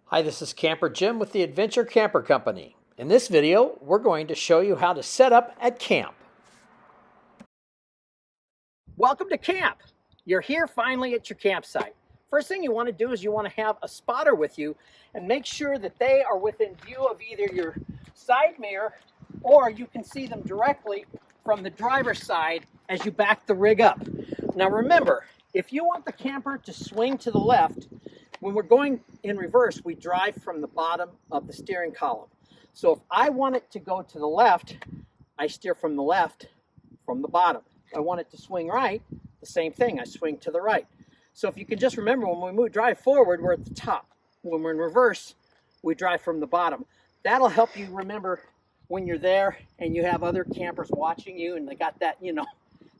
Hi, this is Camper Jim with the Adventure Camper Company. In this video, we're going to show you how to set up at camp. Welcome to camp. You're here finally at your campsite. First thing you want to do is you want to have a spotter with you and make sure that they are within view of either your side mirror or you can see them directly from the driver's side as you back the rig up. Now remember, if you want the camper to swing to the left, when we're going in reverse, we drive from the bottom of the steering column. So if I want it to go to the left, I steer from the left from the bottom. If I want it to swing right, the same thing, I swing to the right. So if you can just remember, when we drive forward, we're at the top. When we're in reverse, we drive from the bottom. That'll help you remember when you're there and you have other campers watching you and they got that,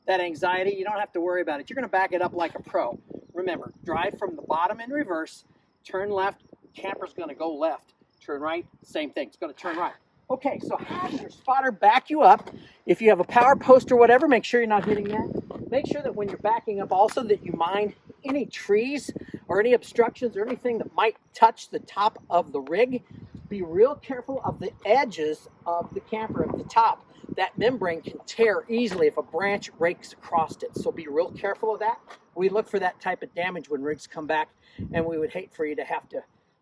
that anxiety. You don't have to worry about it. You're going to back it up like a pro. Remember, drive from the bottom in reverse, turn left, camper's going to go left. Turn right, same thing, it's going to turn right. Okay, so have your spotter back you up. If you have a power post or whatever, make sure you're not hitting that. Make sure that when you're backing up also that you mind any trees or any obstructions or anything that might touch the top of the rig. Be real careful of the edges of the camper at the top. That membrane can tear easily if a branch rakes across it, so be real careful of that. We look for that type of damage when rigs come back, and we would hate for you to have to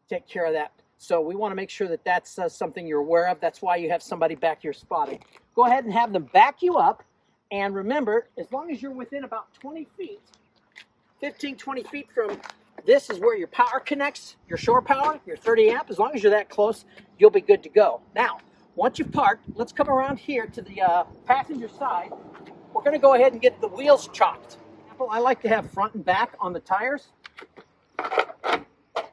take care of that. So we want to make sure that that's something you're aware of. That's why you have somebody back here spotting. Go ahead and have them back you up, and remember, as long as you're within about 20 feet, 15, 20 feet from this is where your power connects, your shore power, your 30 amp. As long as you're that close, you'll be good to go. Now, once you've parked, let's come around here to the passenger side. We're going to go ahead and get the wheels chopped. I like to have front and back on the tires,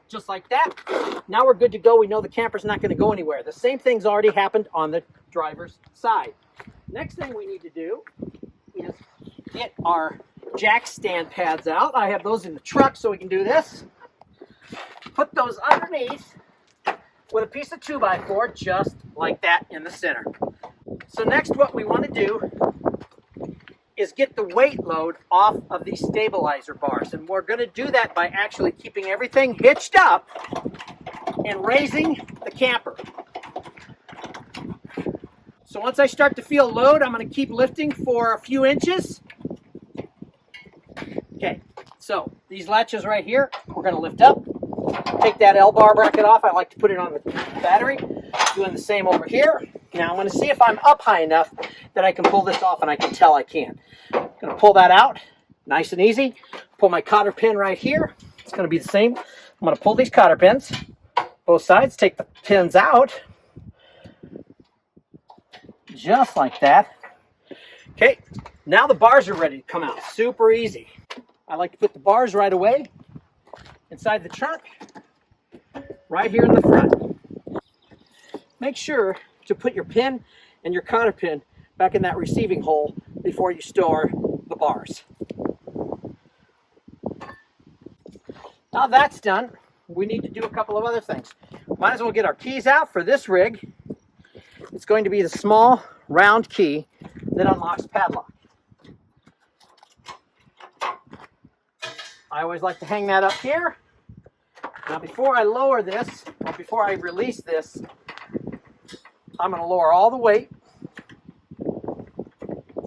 just like that. Now we're good to go. We know the camper's not going to go anywhere. The same thing's already happened on the driver's side. Next thing we need to do is get our jack stand pads out. I have those in the truck so we can do this. Put those underneath with a piece of 2x4 just like that in the center. So next what we want to do is get the weight load off of these stabilizer bars, and we're going to do that by actually keeping everything hitched up and raising the camper. So once I start to feel load, I'm going to keep lifting for a few inches. Okay, so these latches right here, we're going to lift up. Take that L-bar bracket off. I like to put it on the battery. Doing the same over here. Now I'm going to see if I'm up high enough that I can pull this off, and I can tell I can. I'm going to pull that out, nice and easy. Pull my cotter pin right here. It's going to be the same. I'm going to pull these cotter pins, both sides, take the pins out, just like that. Okay, now the bars are ready to come out. Super easy. I like to put the bars right away inside the trunk, right here in the front. Make sure to put your pin and your cotter pin back in that receiving hole before you store the bars. Now that's done, we need to do a couple of other things. Might as well get our keys out for this rig. It's going to be the small round key that unlocks padlock. I always like to hang that up here. Now before I lower this, or before I release this, I'm going to lower all the weight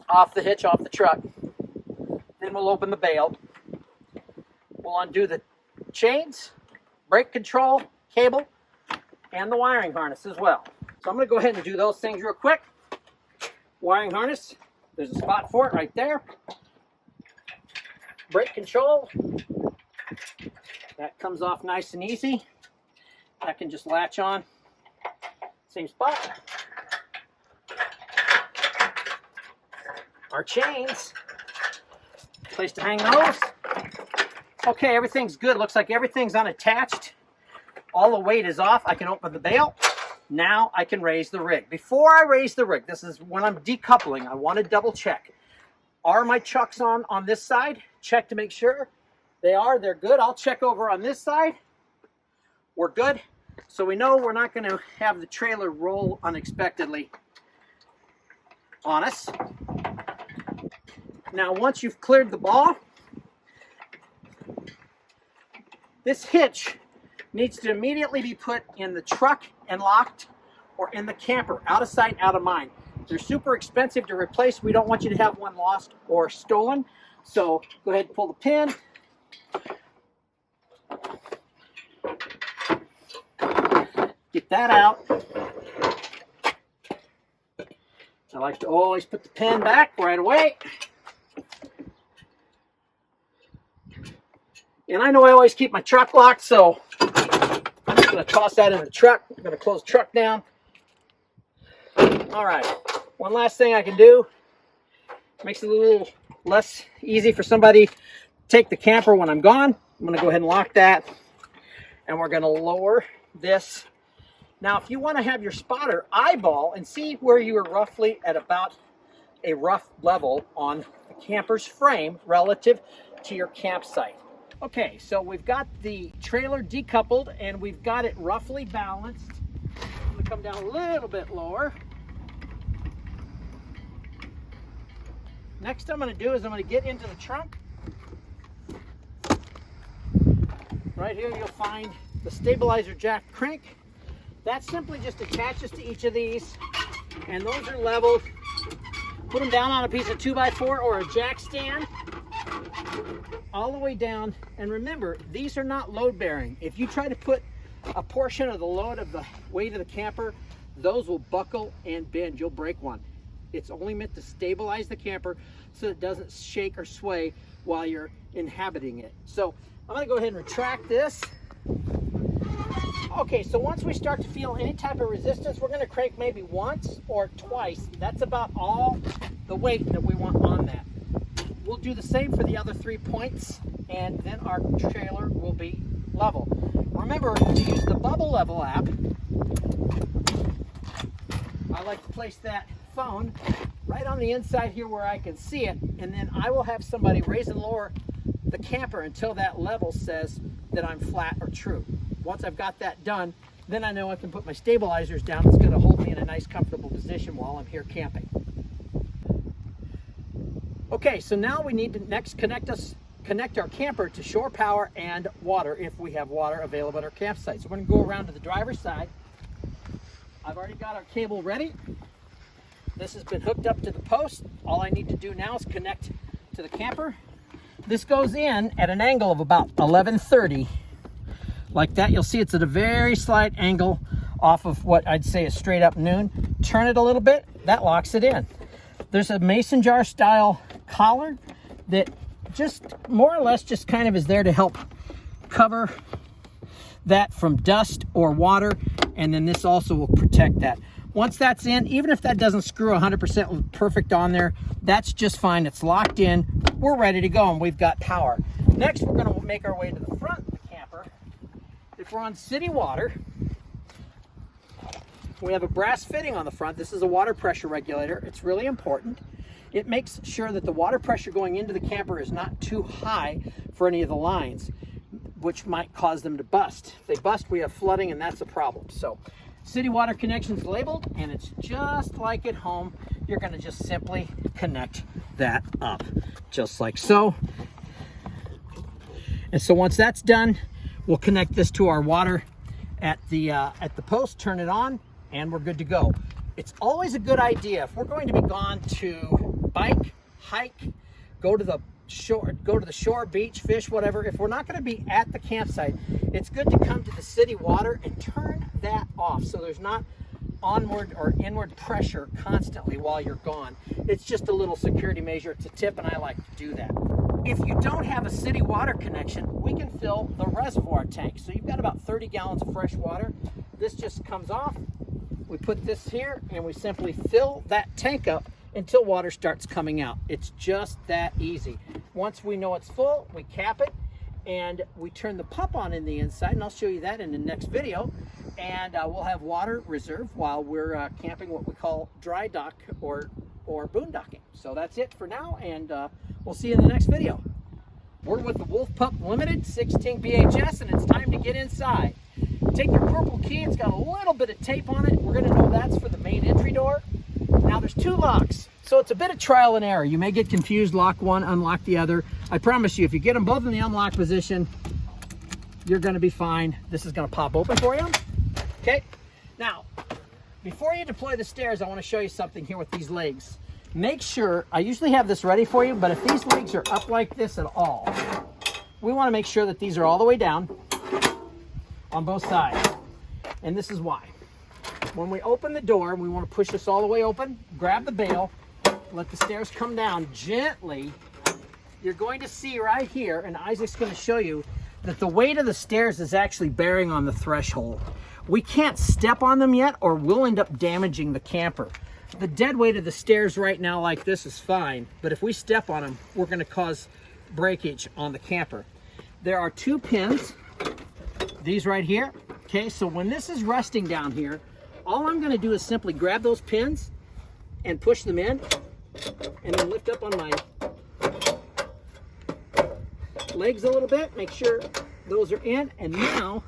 off the hitch, off the truck. Then we'll open the bail. We'll undo the chains, brake control, cable, and the wiring harness as well. So I'm going to go ahead and do those things real quick. Wiring harness, there's a spot for it right there. Brake control, that comes off nice and easy. That can just latch on. Same spot. Our chains, place to hang those. Okay, everything's good. Looks like everything's unattached. All the weight is off. I can open the bail. Now I can raise the rig. Before I raise the rig, this is when I'm decoupling, I want to double check. Are my chucks on this side? Check to make sure. They are, they're good. I'll check over on this side. We're good. So we know we're not going to have the trailer roll unexpectedly on us. Now once you've cleared the ball, this hitch needs to immediately be put in the truck and locked, or in the camper, out of sight, out of mind. They're super expensive to replace. We don't want you to have one lost or stolen. So go ahead and pull the pin. Get that out. I like to always put the pin back right away. And I know I always keep my truck locked, so I'm just going to toss that in the truck. I'm going to close the truck down. All right, one last thing I can do. Makes it a little less easy for somebody to take the camper when I'm gone. I'm going to go ahead and lock that. And we're going to lower this. Now, if you want to have your spotter eyeball and see where you are roughly at about a rough level on the camper's frame relative to your campsite. Okay, so we've got the trailer decoupled and we've got it roughly balanced. I'm going to come down a little bit lower. Next I'm going to do is I'm going to get into the trunk. Right here you'll find the stabilizer jack crank. That simply just attaches to each of these, and those are leveled. Put them down on a piece of 2x4 or a jack stand, all the way down. And remember, these are not load bearing. If you try to put a portion of the load of the weight of the camper, those will buckle and bend. You'll break one. It's only meant to stabilize the camper so it doesn't shake or sway while you're inhabiting it. So I'm going to go ahead and retract this. Okay, so once we start to feel any type of resistance, we're going to crank maybe once or twice. That's about all the weight that we want on that. We'll do the same for the other 3 points, and then our trailer will be level. Remember to use the Bubble Level app. I like to place that phone right on the inside here where I can see it, and then I will have somebody raise and lower the camper until that level says that I'm flat or true. Once I've got that done, then I know I can put my stabilizers down. It's going to hold me in a nice comfortable position while I'm here camping. Okay, so now we need to next connect our camper to shore power and water if we have water available at our campsite. So we're going to go around to the driver's side. I've already got our cable ready. This has been hooked up to the post. All I need to do now is connect to the camper. This goes in at an angle of about 1130. Like that. You'll see it's at a very slight angle off of what I'd say is straight up noon. Turn it a little bit, that locks it in. There's a mason jar style collar that just more or less just kind of is there to help cover that from dust or water, and then this also will protect that. Once that's in, even if that doesn't screw 100% perfect on there, that's just fine. It's locked in. We're ready to go and we've got power. Next, we're going to make our way to the front of the camper. If we're on city water, we have a brass fitting on the front. This is a water pressure regulator. It's really important. It makes sure that the water pressure going into the camper is not too high for any of the lines, which might cause them to bust. If they bust, we have flooding, and that's a problem. So city water connection's labeled, and it's just like at home. You're going to just simply connect that up, just like so. And so once that's done, we'll connect this to our water at the post, turn it on, and we're good to go. It's always a good idea if we're going to be gone to bike, hike, go to the shore, beach, fish, whatever. If we're not going to be at the campsite, it's good to come to the city water and turn that off so there's not onward or inward pressure constantly while you're gone. It's just a little security measure. It's a tip, and I like to do that. If you don't have a city water connection, we can fill the reservoir tank. So you've got about 30 gallons of fresh water. This just comes off. We put this here and we simply fill that tank up until water starts coming out. It's just that easy. Once we know it's full, we cap it and we turn the pump on in the inside, and I'll show you that in the next video. And we'll have water reserve while we're camping what we call dry dock or boondocking. So that's it for now, and we'll see you in the next video. We're with the Wolf Pup Limited 16 BHS, and it's time to get inside. Take your purple key. It's got a little bit of tape on it. We're going to know that's for the main entry door. Now there's 2 locks, so it's a bit of trial and error. You may get confused, lock one, unlock the other. I promise you, if you get them both in the unlock position, you're going to be fine. This is going to pop open for you. Okay. Now, before you deploy the stairs, I want to show you something here with these legs. Make sure, I usually have this ready for you, but if these legs are up like this at all, we want to make sure that these are all the way down on both sides. And this is why. When we open the door, we want to push this all the way open, grab the bail, let the stairs come down gently. You're going to see right here, and Isaac's going to show you, that the weight of the stairs is actually bearing on the threshold. We can't step on them yet, or we'll end up damaging the camper. The dead weight of the stairs right now like this is fine, but if we step on them, we're going to cause breakage on the camper. There are 2 pins, these right here. Okay, so when this is resting down here, all I'm going to do is simply grab those pins and push them in, and then lift up on my legs a little bit, make sure those are in, and now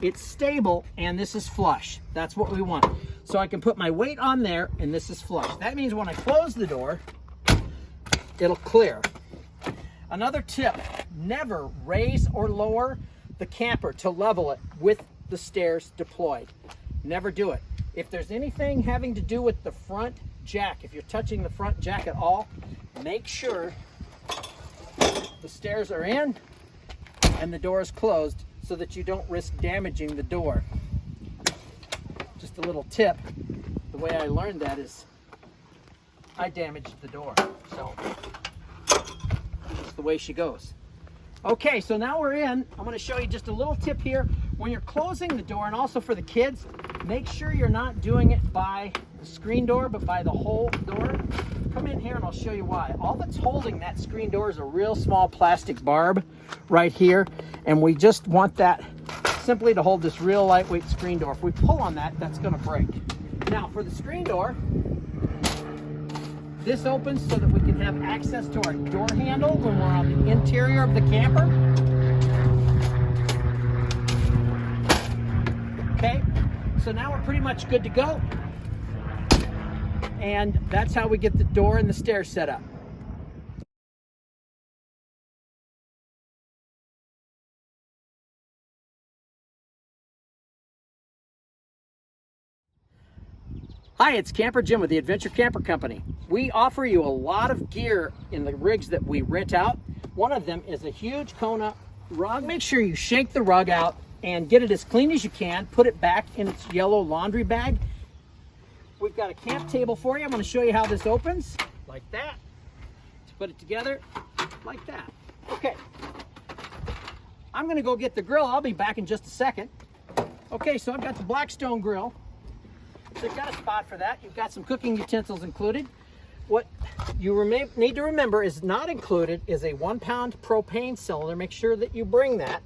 it's stable and this is flush. That's what we want. So I can put my weight on there and this is flush. That means when I close the door, it'll clear. Another tip, never raise or lower the camper to level it with the stairs deployed. Never do it. If there's anything having to do with the front jack, if you're touching the front jack at all, make sure the stairs are in and the door is closed so that you don't risk damaging the door. Just a little tip. The way I learned that is I damaged the door. So that's the way she goes. Okay, so now we're in. I'm going to show you just a little tip here. When you're closing the door, and also for the kids, make sure you're not doing it by the screen door, but by the whole door. Come in here and I'll show you why. All that's holding that screen door is a real small plastic barb right here, and we just want that simply to hold this real lightweight screen door. If we pull on that, that's going to break. Now for the screen door, this opens so that we can have access to our door handle when we're on the interior of the camper. Okay, so now we're pretty much good to go. And that's how we get the door and the stairs set up. Hi, it's Camper Jim with the Adventure Camper Company. We offer you a lot of gear in the rigs that we rent out. One of them is a huge Kona rug. Make sure you shake the rug out and get it as clean as you can. Put it back in its yellow laundry bag. We've got a camp table for you. I'm going to show you how this opens, like that. To put it together, like that. Okay. I'm going to go get the grill. I'll be back in just a second. Okay, so I've got the Blackstone grill. So you've got a spot for that. You've got some cooking utensils included. What you need to remember is not included is a 1-pound propane cylinder. Make sure that you bring that.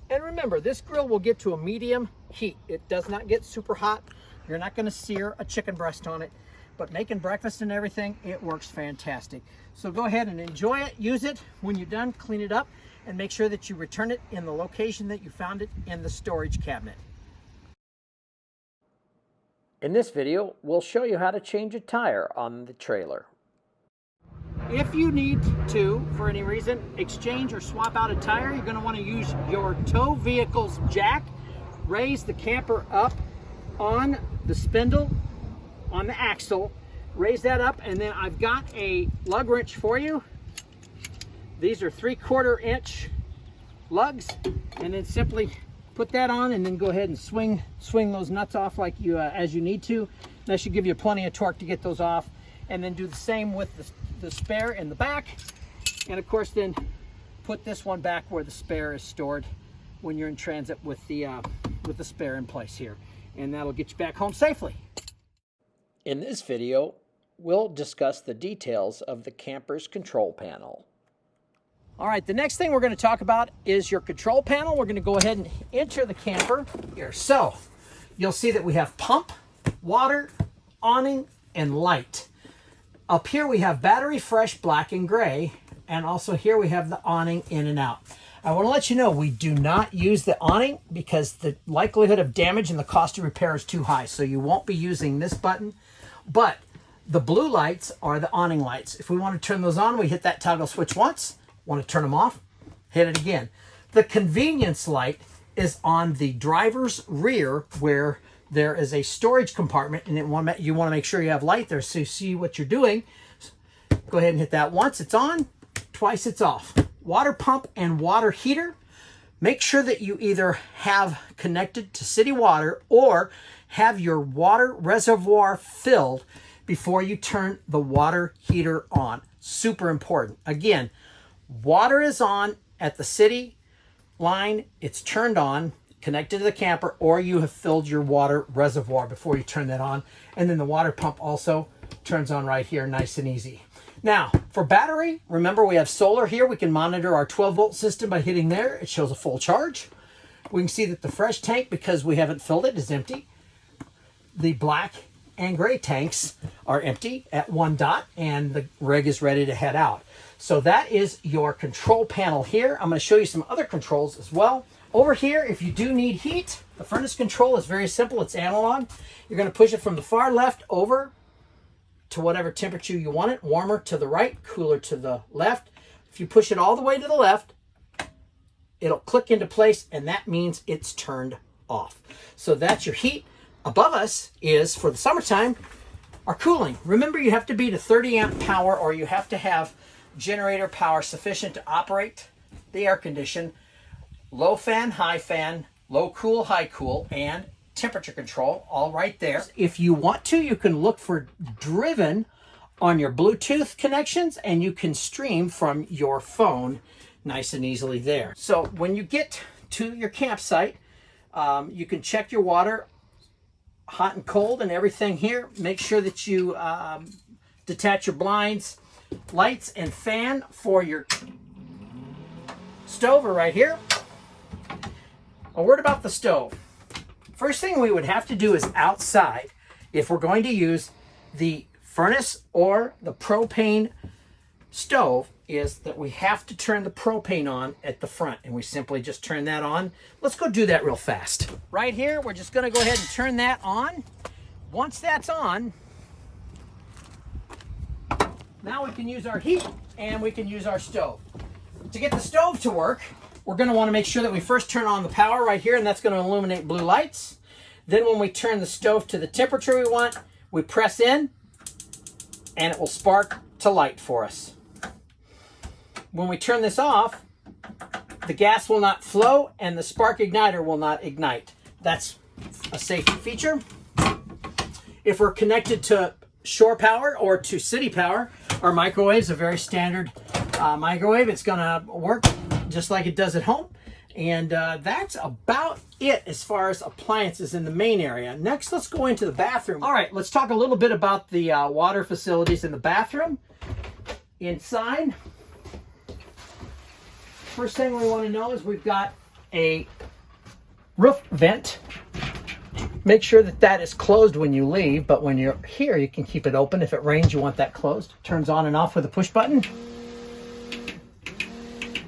And remember, this grill will get to a medium heat. It does not get super hot. You're not going to sear a chicken breast on it. But making breakfast and everything, it works fantastic. So go ahead and enjoy it. Use it. When you're done, clean it up. And make sure that you return it in the location that you found it in the storage cabinet. In this video, we'll show you how to change a tire on the trailer. If you need to, for any reason, exchange or swap out a tire, you're going to want to use your tow vehicle's jack. Raise the camper up on the spindle, on the axle. Raise that up, and then I've got a lug wrench for you. These are 3/4 inch lugs, and then simply put that on and then go ahead and swing those nuts off like you as you need to. That should give you plenty of torque to get those off. And then do the same with the spare in the back. And of course then put this one back where the spare is stored when you're in transit with the spare in place here. And that'll get you back home safely. In this video, we'll discuss the details of the camper's control panel. All right, the next thing we're going to talk about is your control panel. We're going to go ahead and enter the camper here. So you'll see that we have pump, water, awning, and light. Up here we have battery fresh, black and gray, and also here we have the awning in and out. I want to let you know we do not use the awning because the likelihood of damage and the cost of repair is too high, so you won't be using this button. But the blue lights are the awning lights. If we want to turn those on, we hit that toggle switch once. Want to turn them off, hit it again. The convenience light is on the driver's rear where there is a storage compartment, and you want to make sure you have light there so you see what you're doing. Go ahead and hit that once, it's on, twice it's off. Water pump and water heater. Make sure that you either have connected to city water or have your water reservoir filled before you turn the water heater on. Super important. Again, water is on at the city line, it's turned on, connected to the camper, or you have filled your water reservoir before you turn that on. And then the water pump also turns on right here, nice and easy. Now, for battery, remember we have solar here. We can monitor our 12-volt system by hitting there. It shows a full charge. We can see that the fresh tank, because we haven't filled it, is empty. The black and gray tanks are empty at 1 dot, and the rig is ready to head out. So that is your control panel here. I'm going to show you some other controls as well. Over here, if you do need heat, the furnace control is very simple. It's analog. You're going to push it from the far left over to whatever temperature you want it. Warmer to the right, cooler to the left. If you push it all the way to the left, it'll click into place, and that means it's turned off. So that's your heat. Above us is, for the summertime, our cooling. Remember, you have to be to 30 amp power, or you have to have generator power sufficient to operate the air condition. Low fan, high fan, low cool, high cool, and temperature control, all right there. If you want to, you can look for Driven on your Bluetooth connections, and you can stream from your phone nice and easily there. So when you get to your campsite, you can check your water, hot and cold and everything here. Make sure that you detach your blinds. Lights and fan for your stove are right here. A word about the stove. First thing we would have to do is outside, if we're going to use the furnace or the propane stove, is that we have to turn the propane on at the front, and we simply just turn that on. Let's go do that real fast. Right here, we're just going to go ahead and turn that on. Once that's on, now we can use our heat and we can use our stove. To get the stove to work, we're going to want to make sure that we first turn on the power right here, and that's going to illuminate blue lights. Then when we turn the stove to the temperature we want, we press in and it will spark to light for us. When we turn this off, the gas will not flow and the spark igniter will not ignite. That's a safety feature. If we're connected to shore power or to city power, our microwave is a very standard microwave. It's going to work just like it does at home. And that's about it as far as appliances in the main area. Next, let's go into the bathroom. All right, let's talk a little bit about the water facilities in the bathroom. Inside, first thing we want to know is we've got a roof vent. Make sure that that is closed when you leave, but when you're here, you can keep it open. If it rains, you want that closed. Turns on and off with a push button.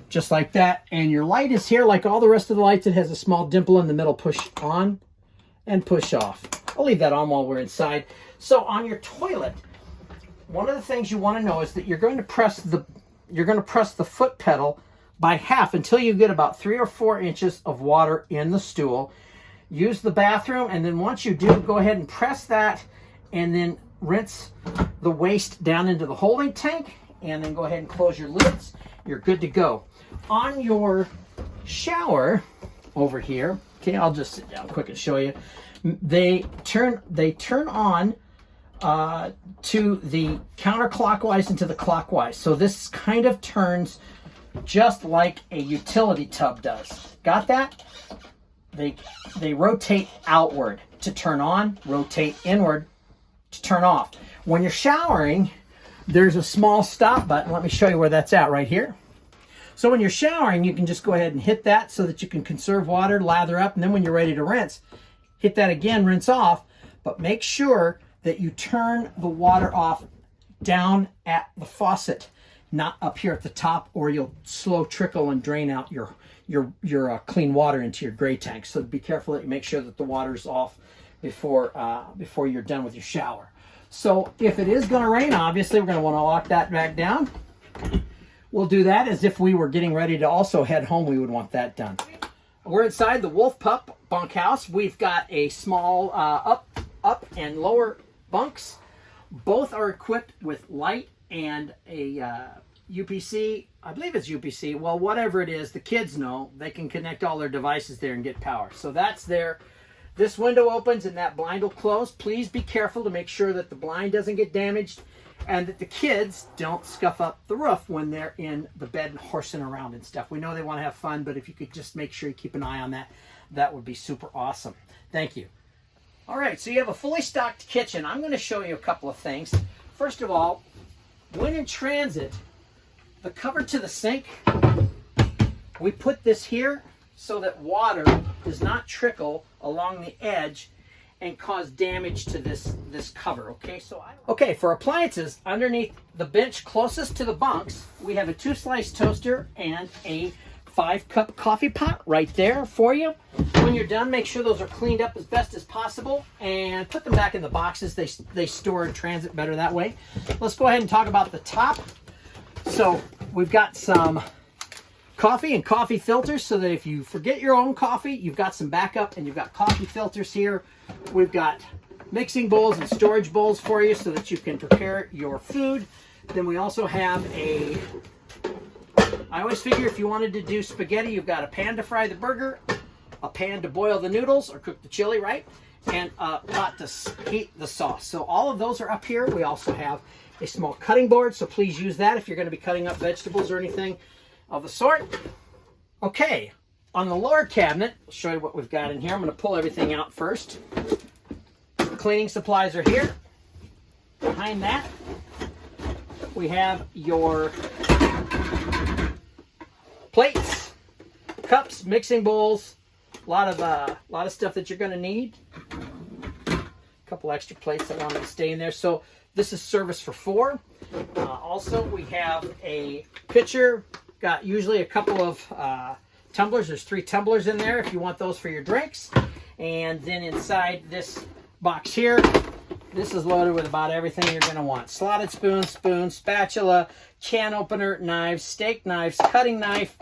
Just like that. And your light is here like all the rest of the lights. It has a small dimple in the middle. Push on and push off. I'll leave that on while we're inside. So on your toilet, one of the things you want to know is that you're going to press the foot pedal by half until you get about 3 or 4 inches of water in the stool. Use the bathroom, and then once you do, go ahead and press that and then rinse the waste down into the holding tank, and then go ahead and close your lids. You're good to go. On your shower over here, okay, I'll just sit down quick and show you. They turn on to the counterclockwise and to the clockwise. So this kind of turns just like a utility tub does. Got that? They rotate outward to turn on, rotate inward to turn off. When you're showering, there's a small stop button. Let me show you where that's at right here. So when you're showering, you can just go ahead and hit that so that you can conserve water, lather up, and then when you're ready to rinse, hit that again, rinse off. But make sure that you turn the water off down at the faucet, not up here at the top, or you'll slow trickle and drain out your clean water into your gray tank. So be careful that you make sure that the water's off before you're done with your shower. So if it is going to rain, obviously we're going to want to lock that back down. we'll do that as if we were getting ready to also head home. We would want that done. We're inside the Wolf Pup bunkhouse. We've got a small up and lower bunks. Both are equipped with light and a UPC. I believe it's UPC. Well, whatever it is, the kids know. They can connect all their devices there and get power. So that's there. This window opens and that blind will close. Please be careful to make sure that the blind doesn't get damaged and that the kids don't scuff up the roof when they're in the bed and horsing around and stuff. We know they want to have fun, but if you could just make sure you keep an eye on that, that would be super awesome. Thank you. All right, so you have a fully stocked kitchen. I'm going to show you a couple of things. First of all, when in transit, the cover to the sink, we put this here so that water does not trickle along the edge and cause damage to this cover. Okay, for appliances, underneath the bench closest to the bunks, we have a 2-slice toaster and a 5-cup coffee pot right there for you. When you're done, make sure those are cleaned up as best as possible and put them back in the boxes. They store in transit better that way. Let's go ahead and talk about the top. So we've got some coffee and coffee filters so that if you forget your own coffee, you've got some backup, and you've got coffee filters here. We've got mixing bowls and storage bowls for you so that you can prepare your food. Then we also have I always figure if you wanted to do spaghetti, you've got a pan to fry the burger, a pan to boil the noodles or cook the chili, right? And a pot to heat the sauce. So all of those are up here. We also have a small cutting board, so please use that if you're going to be cutting up vegetables or anything of the sort. Okay, on the lower cabinet, I'll show you what we've got in here. I'm going to pull everything out first. Cleaning supplies are here. Behind that, we have your plates, cups, mixing bowls, a lot of stuff that you're going to need. A couple extra plates that wanted to stay in there. So this is service for 4. Also, we have a pitcher. Got usually a couple of tumblers. There's 3 tumblers in there if you want those for your drinks. And then inside this box here, this is loaded with about everything you're going to want. Slotted spoon, spatula, can opener, knives, steak knives, cutting knife,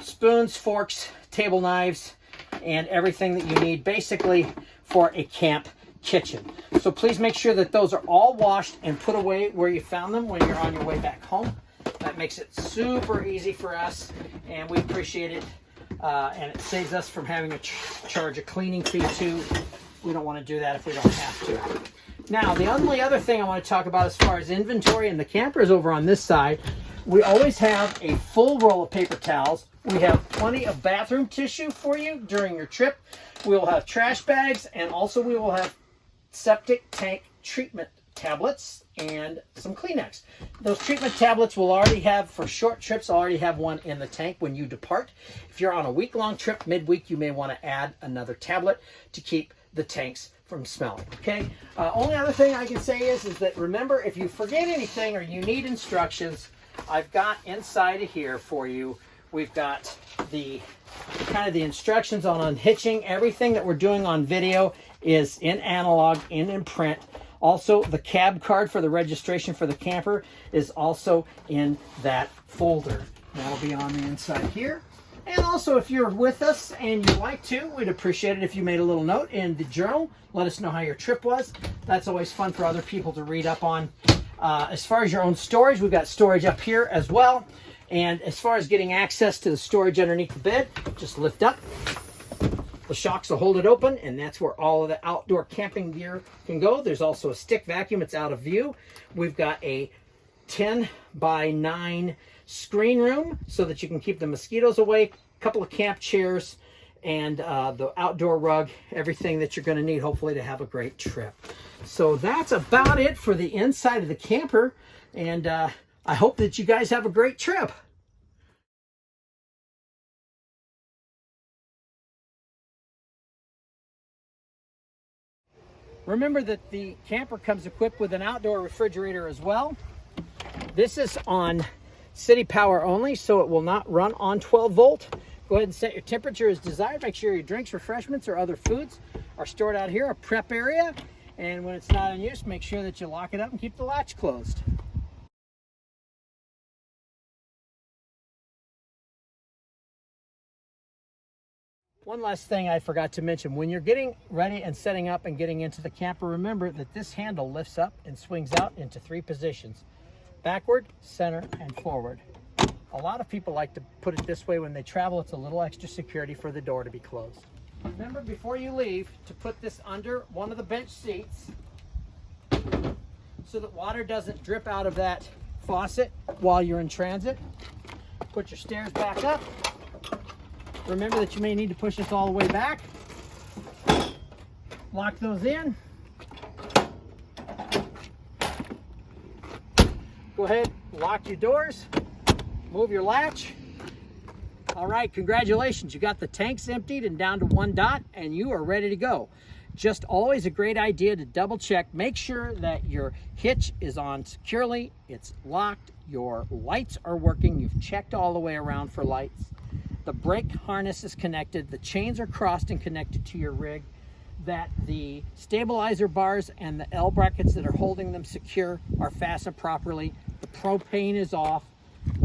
spoons, forks, table knives, and everything that you need basically for a camp kitchen. So please make sure that those are all washed and put away where you found them when you're on your way back home. That makes it super easy for us, and we appreciate it. And it saves us from having to charge a cleaning fee too. We don't want to do that if we don't have to. Now, the only other thing I want to talk about as far as inventory and the camper is over on this side. We always have a full roll of paper towels. We have plenty of bathroom tissue for you during your trip. We will have trash bags, and also we will have septic tank treatment tablets and some Kleenex. Those treatment tablets will already have, for short trips, already have one in the tank when you depart. If you're on a week-long trip, midweek, you may want to add another tablet to keep the tanks from smelling. Okay. Only other thing I can say is that remember, if you forget anything or you need instructions, I've got inside of here for you. We've got the the instructions on unhitching. Everything that we're doing on video is in analog and in print. Also, the cab card for the registration for the camper is also in that folder. That'll be on the inside here. And also, if you're with us and you'd like to, we'd appreciate it if you made a little note in the journal. Let us know how your trip was. That's always fun for other people to read up on. As far as your own storage, we've got storage up here as well. And as far as getting access to the storage underneath the bed, just lift up. The shocks will hold it open, and that's where all of the outdoor camping gear can go. There's also a stick vacuum. It's out of view. We've got a 10 by 9 screen room so that you can keep the mosquitoes away. A couple of camp chairs and the outdoor rug, everything that you're going to need, hopefully, to have a great trip. So that's about it for the inside of the camper, and I hope that you guys have a great trip. Remember that the camper comes equipped with an outdoor refrigerator as well. This is on city power only, so it will not run on 12 volt. Go ahead and set your temperature as desired. Make sure your drinks, refreshments, or other foods are stored out here, a prep area. And when it's not in use, make sure that you lock it up and keep the latch closed. One last thing I forgot to mention, when you're getting ready and setting up and getting into the camper, remember that this handle lifts up and swings out into 3 positions: backward, center, and forward. A lot of people like to put it this way when they travel. It's a little extra security for the door to be closed. Remember, before you leave, to put this under one of the bench seats so that water doesn't drip out of that faucet while you're in transit. Put your stairs back up. Remember that you may need to push this all the way back. Lock those in. Go ahead, lock your doors. Move your latch. All right, congratulations. You got the tanks emptied and down to 1 dot, and you are ready to go. Just always a great idea to double check. Make sure that your hitch is on securely, it's locked, your lights are working, you've checked all the way around for lights. The brake harness is connected, the chains are crossed and connected to your rig, that the stabilizer bars and the L brackets that are holding them secure are fastened properly, the propane is off.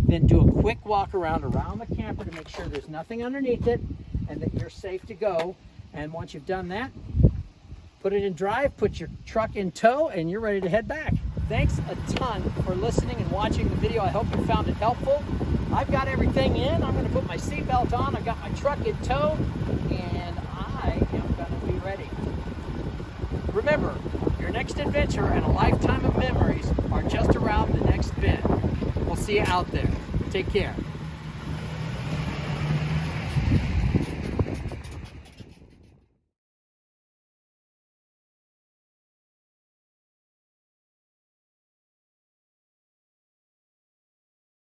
Then do a quick walk around the camper to make sure there's nothing underneath it and that you're safe to go. And once you've done that, put it in drive, put your truck in tow, and you're ready to head back. Thanks a ton for listening and watching the video. I hope you found it helpful. I've got everything in. I'm going to put my seatbelt on. I've got my truck in tow, and I am going to be ready. Remember, your next adventure and a lifetime of memories are just around the next bend. We'll see you out there. Take care.